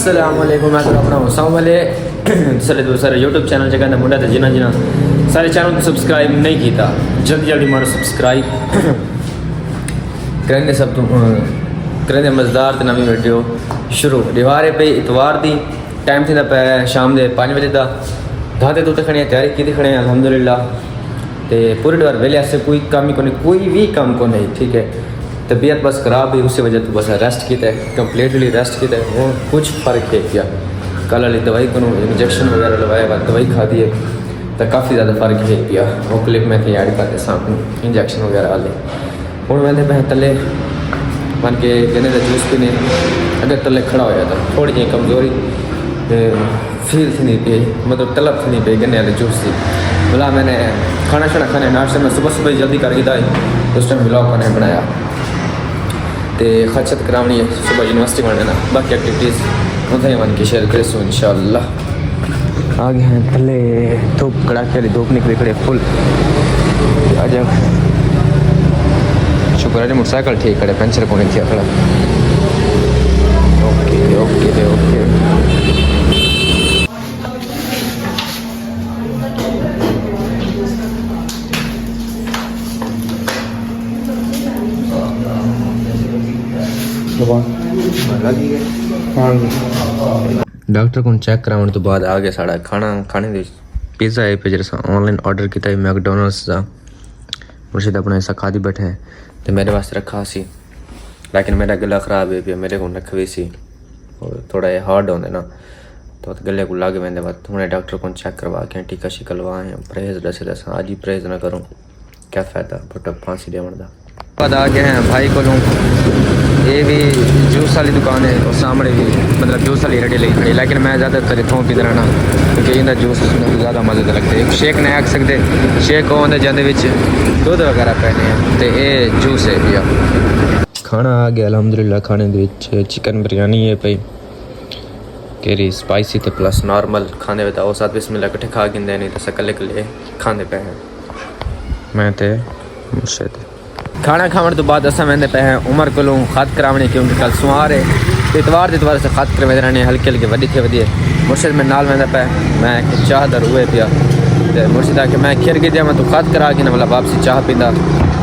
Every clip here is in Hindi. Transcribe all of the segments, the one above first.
अस्सलाम वालेकुम मैं तो अपना हुसैन वाले दूसरे यूट्यूब चैनल जगह मुंडा था जिन्हें सारे चैनल को सब्सक्राइब नहीं किया जल्दी जल्दी मारो सब्सक्राइब करेंगे सब तुम करेंगे मज़ेदार तो नवी वीडियो शुरू दीवारे पे इतवार दी टाइम थी पे शाम के 5 बजे का धाते तो खड़े तैयारी की खड़े हैं अल्हम्दुलिल्लाह तो पूरे डर वेले ऐसे कोई काम ही कोई भी काम को नहीं ठीक है। तबीयत बस ख़राब हुई उसी वजह तो बस रेस्ट किया है कम्प्लीटली रेस्ट किया है वो कुछ फ़र्क है क्या कल वाली दवाई को इंजेक्शन वगैरह लगवाया दवाई खा दी है तो काफ़ी ज़्यादा फ़र्क है पिया वो क्लिप में थी ऐड करते सामने इंजेक्शन वगैरह वाले हूँ मैंने पैसे तले बन के गन्ने का जूस पीने अगर तले खड़ा हो जाता थोड़ी जी कमज़ोरी फील थी नहीं पी मतलब तलब थी नहीं पी गन्ने वाले जूस की बोला मैंने खाना शाना खाने नाश्ते में सुबह सुबह जल्दी कर दिया उस टाइम ब्लॉग मैंने बनाया तो खर्चत करावनी है सुबह यूनिवर्सिटी में ना बाकी एक्टिविटीज़ उधर मन की शेयर करें इंशाल्लाह। आगे हैं थले धूप कड़ाके वाली धूप निकली खड़े फुल आज शुक्र है मोटरसाइकिल ठीक खड़े पंचर को नहीं किया खड़ा ओके ओके ओके डॉक्टर को चेक कराने तो बाद आ गया साढ़ा खाना खाने दे पिज़्ज़ा है पे जैसा ऑनलाइन ऑर्डर किया है मैकडोनल्ड्स का मुर्शिद अपना ऐसा खादी बैठे हैं तो मेरे वास्ते रखा सी लेकिन मेरा गला ख़राब है पे मेरे को रखी सी और थोड़ा ये हार्ड होंगे ना तो गले को लग वेंदे बाद हमने डॉक्टर को चेक करवा के टीका शिका लवाए परहेज दसे दस आज ही परहेज ना करूँ क्या फ़ायदा बट फांसी देवन का बाद आ गए हैं भाई को ये भी जूस वाली दुकान है और सामने भी मतलब जूस वाली रेडी लगी खड़ी लेकिन मैं ज़्यादातर इतों पी रहना क्योंकि इन्हें जूस ज़्यादा मज़े लगते हैं शेक नहीं आख सकते शेक होंगे जिंदे दूध वगैरह पैने हैं तो ये जूस है भैया खाना आ गया अल्हम्दुलिल्लाह खाने के चिकन बिरयानी है भाई केरी स्पाइसी तो प्लस नॉर्मल खाने बताओ साथ बिस्मिल्लाह कट्ठे खा गिंदे नहीं तो कल्ले कल्ले खाने पे हैं मैं तो मुर्शिद खाना खाने तो बाद असा मैंने पे हैं उमर को खत करावने क्योंकि कल सुमार है इतवार से खत करवाते रहने हल्के हल्के वड्डी थे वधिए मुर्शिद में नाल मैंने पे मैं चाह दर हुए पिया तो मुर्शिद आके मैं खिर गई मैं तू खत करा के ना मतलब वापसी चाह पींदा तो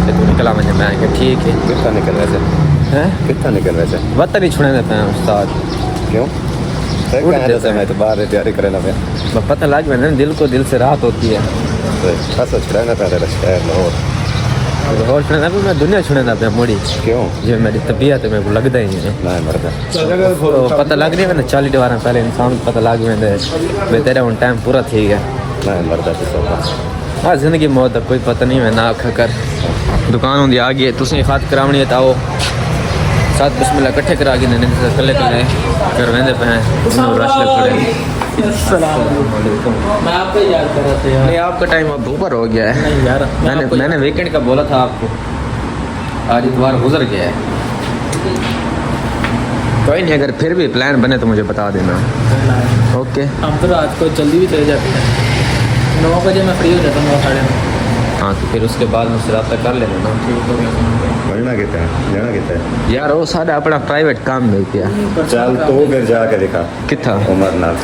तू निकला मुझे मैं ठीक है कितना निकल रहे थे हैं कितना निकल रहे थे वत नहीं छुड़े देते हैं उस्ताद क्यों मैं तो बाहर तैयारी करे ना पे पता लग मैंने दिल को दिल से राहत होती है छुड़ाना पहले और छुड़ना भी मैं दुनिया छुड़ना पे मोड़ी क्यों जो मेरी तबीयत मेरे को लगता ही है तो पता लग रही है मैंने 40 बार पहले इंसान को पता लग मैं तेरा उन टाइम पूरा थी गया मरदा हाँ जिंदगी मौत कोई पता नहीं मैं ना आखा कर दुकान होंगी आ गई तुसें खाद करावनी है तो साथ बिस्मिल्लाह इकट्ठे करा के कल्ले कल्ले करवेंदे पे हैं रश लग पड़े मैं आपको याद कर रहा था यार नहीं आपका टाइम अब ऊपर हो गया है नहीं यार मैंने वीकेंड का बोला था आपको आज इतवार गुजर गया है कोई नहीं अगर फिर भी प्लान बने तो मुझे बता देना ओके हम तो रात को जल्दी भी चले जाते हैं 9 बजे मैं फ्री हो जाता हूँ 9:30 हाँ तो फिर उसके बाद मुझसे रब्ता कर लेना ना बढ़ना कहता है जाना कहता है यार वो सारा अपना प्राइवेट काम नहीं किया चल तो फिर जाके देखा कितना उमर नाल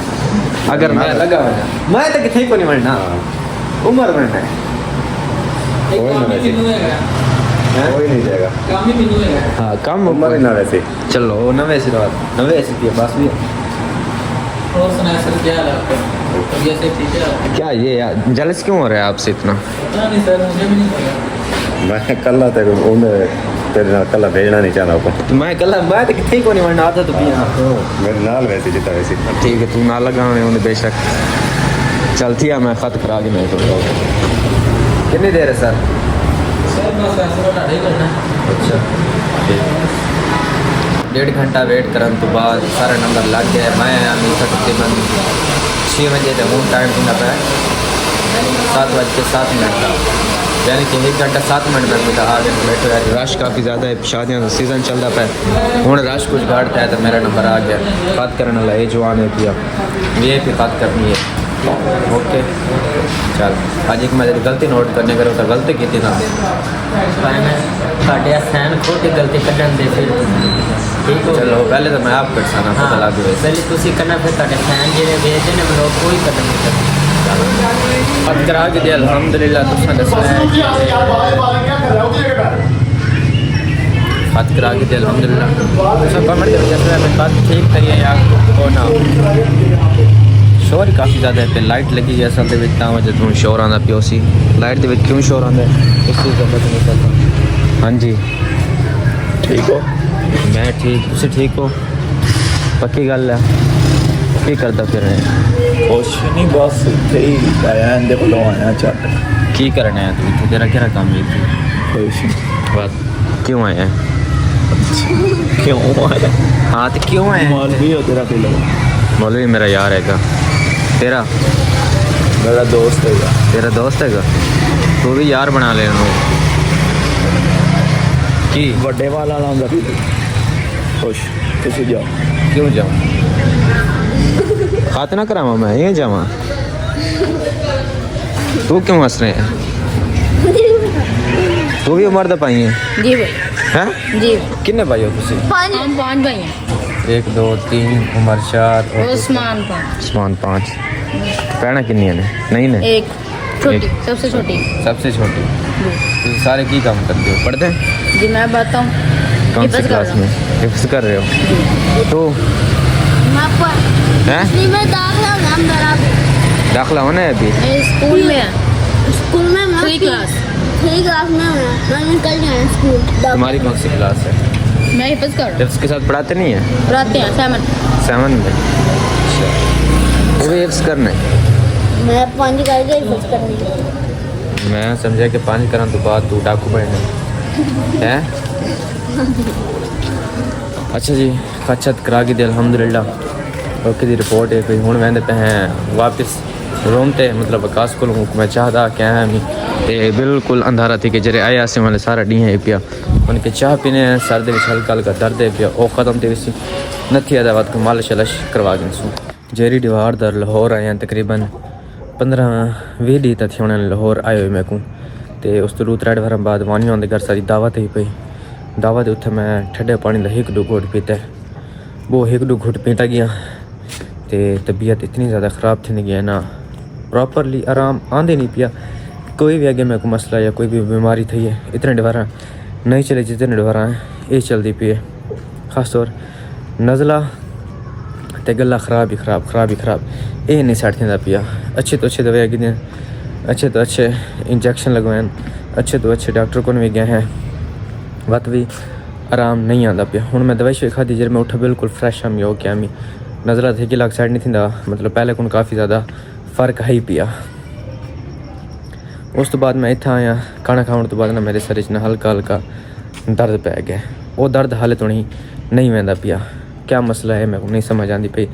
अगर मैं लगा मैं तो किथे को नहीं मरना उमर में है कोई नहीं जाएगा काम ही नहीं है हाँ काम उमर ना वैसे चलो ना वैसे बात ना वैसे की बस भी और सुना सर क्या हाल है जैसे ठीक है क्या ये यार जलस क्यों हो रहा है आपसे इतना पता नहीं सर मुझे भी नहीं पता मैं कल तक तेरे नाल कल भेजना नहीं चाहता को तो मैं कल मैं तो किथे को नहीं मरना आता तो पिया मेरे नाल वैसे जितना वैसे ठीक है तू ना लगा उन्हें बेशक चलती है मैं खत करा के मैं तो कितनी देर है सर अच्छा 1.5 घंटा वेट करने तो बाद सारा नंबर लग गया मैं तकरीबन 6 बजे तक वो टाइम थी पे 7:07 का यानी कि 1 घंटा 7 मिनट में मुझे आ गया बैठो यार रश काफ़ी ज़्यादा है शादियों का सीज़न चल रहा है हूँ रश कुछ घाटता है तो मेरा नंबर आ गया बात करने वाला ये जवान है पिया ये भी बात करनी है ओके चल आज एक मैं तेरी गलती नोट करने करो तो गलती की थी ना साढ़े सैन खोटी गलती कटन दे फिर ठीक हो चलो पहले तो मैं आप कर साना पता हाँ, लग गया पहले तुसी करना फिर साढ़े सैन जेने भेजते ने लोग कोई कदम नहीं करते अब करा के दिया अल्हम्दुलिल्लाह तुसा दसना बात करा के दिया अल्हम्दुलिल्लाह तुसा कमेंट करके दसना मैं बात ठीक करिए या को ना शोर काफ़ी ज़्यादा है पे लाइट लगी है असल ਦੇ ਵਿੱਚ ਤਾਂ ਵਜੇ ਤੁਹਾਨੂੰ ਸ਼ੋਰ ਆਉਂਦਾ ਪਿਓ ਸੀ ਲਾਈਟ ਦੇ ਵਿੱਚ ਕਿਉਂ ਸ਼ੋਰ ਆਉਂਦਾ ਇਸ ਚੀਜ਼ ਦਾ ਪਤਾ ਨਹੀਂ ਚੱਲਦਾ ਹਾਂਜੀ ਠੀਕ ਹੋ ਮੈਂ ਠੀਕ ਤੁਸੀਂ ਠੀਕ ਹੋ ਪੱਕੀ ਗੱਲ ਹੈ ਕੀ ਕਰਦਾ ਫਿਰ ਕੁਛ ਨਹੀਂ ਬਸ ਇੱਥੇ ਹੀ ਆਇਆ ਇਹਦੇ ਕੋਲੋਂ ਆਇਆ ਚੱਟ ਕੀ ਕਰਨਾ ਹੈ ਤੂੰ ਇੱਥੇ ਤੇਰਾ ਕਿਹੜਾ ਕੰਮ ਹੈ ਕੁਛ ਨਹੀਂ ਬਾਤ ਕਿਉਂ ਆਇਆ ਹੈ ਕਿਉਂ ਆਇਆ हाँ तो क्यों है ਮੌਲਵੀ ਹੋ ਤੇਰਾ ਪਿਲੋ मौलवी मेरा यार हैगा तेरा ਮੇਰਾ ਦੋਸਤ ਹੈਗਾ तेरा दोस्त हैगा तू भी यार बना ले की ਵੱਡੇ ਵਾਲਾ ਵਾਲਾ ਹੁੰਦਾ ਪਿਲੋ ਖੁਸ਼ ਤੁਸੀਂ ਜਾਓ क्यों जाऊँ खाते ना करावा मैं ये जावा तू क्यों हंस रहे हैं तू भी उम्र दा पाई है जी भाई हैं जी किन्ने भाई हो तुसी हम पाँच भाई हैं 1 2 3 उमर 4 और उस्मान पाँच उस्मान 5 भैन किन्नी ने नहीं ने एक छोटी एक। सबसे छोटी सबसे छोटी तुम सारे की काम करते हो पढ़ते हैं जी मैं बताऊँ कौन सी क्लास में हिफ्ज कर रहे हो तो हैं दाखला होना है अभी मैं स्कूल में है स्कूल में मैं 3 क्लास 3 क्लास में हूँ मैं निकल गया स्कूल तुम्हारी कौन सी क्लास है मैं हिफज कर रहा हूँ हिफ्ज के साथ पढ़ाते नहीं है पढ़ाते हैं 7 7 में अच्छा वो भी हिफ्ज करना है मैं 5 करके हिफज करनी मैं समझा कि 5 करा तो बाद तू डाकू बनना है अच्छा जी खचत करा के दे अल्हम्दुलिल्लाह ओके दी रिपोर्ट है कोई हुण वेंदे पे हैं वापस रूम ते मतलब आकाश को मैं चाहता क्या है मी ते बिल्कुल अंधारा थी कि जरे आया से वाले सारा डी है पिया उनके चाह पीने सर दे विच हल्का हल्का दर्द है पिया ओ खत्म ते सी नथी आदा वक्त मालिश शलश करवा दिन सु जेरी दीवार दर लाहौर आया तकरीबन 15-20 डी तक होने लाहौर आयो मैं को ते उस तो 2-3 वार बाद वानियों दे घर सारी दावत ही पई दावत उत्थे मैं ठंडे पानी दा 1-2 घुट पीता वो 1-2 घुट पीता गया ते तबीयत इतनी ज़्यादा ख़राब थी गया ना प्रॉपरली आराम आंदे नहीं पिया कोई भी आगे मेरे को मसला या कोई भी बीमारी थी है इतने डबारा नहीं चले जितने डबारा ये चलती पी है ख़ासतौर नज़ला ते गला ख़राब ही ख़राब ये नहीं सेट थी पिया अच्छे तो अच्छे दवाई गिने अच्छे तो अच्छे इंजेक्शन लगवाए अच्छे तो अच्छे डॉक्टर को भी गए हैं वत भी आराम नहीं आता पिया हूँ मैं दवाई शवाई खाधी जब मैं उठा बिल्कुल फ्रैश हम हो क्या मी नज़रा थे कि लग साइड नहीं थी मतलब पहले को काफ़ी ज़्यादा फ़र्क है ही पिया उस तो बाद मैं इतना आया खाना खाने तो बाद ना मेरे सर च हल्का हल्का दर्द पै गया वो दर्द हाले तो नहीं वहदा पिया क्या मसला है मैं नहीं समझ आती पई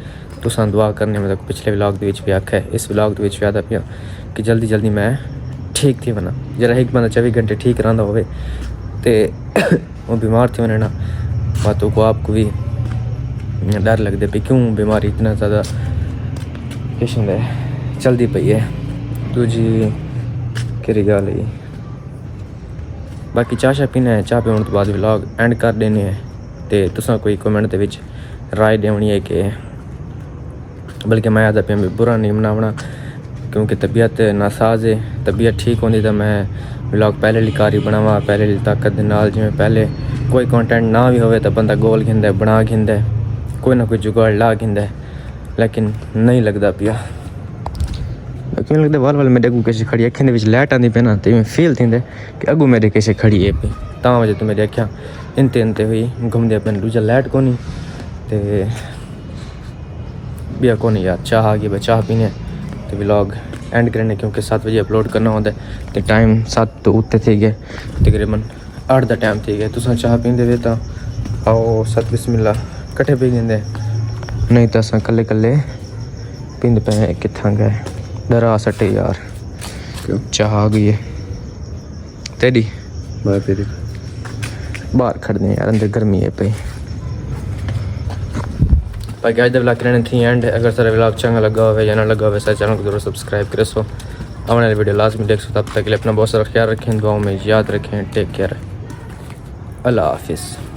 तुसां दुआ करने मतलब पिछले व्लॉग भी आख्या है इस व्लॉग भी आदा पिया कि जल्दी जल्दी मैं ठीक थी बना जरा एक बंदा 24 घंटे ठीक रहा हो वो बीमार थे वने ना बातों को आपको भी डर लगते पे क्यों बीमारी इतना ज़्यादा किस्म है चलती पई है दूजी केरी गल है बाकी चाह पीना है चाह पीने तो बाद व्लॉग एंड कर देने हैं तो तुसा कोई कमेंट के विच राय देनी है कि बल्कि मैं आदा पे बुरा नहीं मनावना क्योंकि तबीयत नासाज है तबीयत ठीक होती तो मैं व्लॉग पहले लिकारी बनावा पहले ताकत दे नाल जिवें पहले कोई कंटेंट ना भी होवे तो बंदा गोल घिंदा बना घिंदा कोई ना कोई जुगाड़ ला घिंदा लेकिन नहीं लगता पिया क्यों लगता वाल वाल मेरे अगू किसी खड़ी अखियों के लाइट आती पे ना तो मैं फील थी कि अगू मेरे किसी खड़ी है पे ता वजह तो मेरी अखियाँ इंते इंते हुई घूमदे पे दूजा लाइट को नहीं तो बिया को नहीं यार चाह आ गई चाह पीने तो व्लॉग एंड करने क्योंकि 7 बजे अपलोड करना होता है तो टाइम 7 तो उत्ते थी गए तकरीबन 8 का टाइम थी गया तुसा चाह पींदे वे तो आओ 7 बिस्मिल्लाह कट्ठे पी लेंदे नहीं तो अस कल्ले कल्ले पींदे पे कित्थां गए डरा सटे यार क्यों चाह आ गई है तेरी मैं तेरी बाहर खड़ने यार अंदर गर्मी है पई बाकी आज व्लॉग करने थी एंड अगर सारा व्लॉग चंगा लगा हो या ना लगा हो सारे चैनल को जरूर सब्सक्राइब करे सो आने वाली वीडियो लाजमी देख सो। तब तक के लिए अपना बहुत सारा ख्याल रखें, दुआओं में याद रखें। टेक केयर, अल्लाह हाफिज़।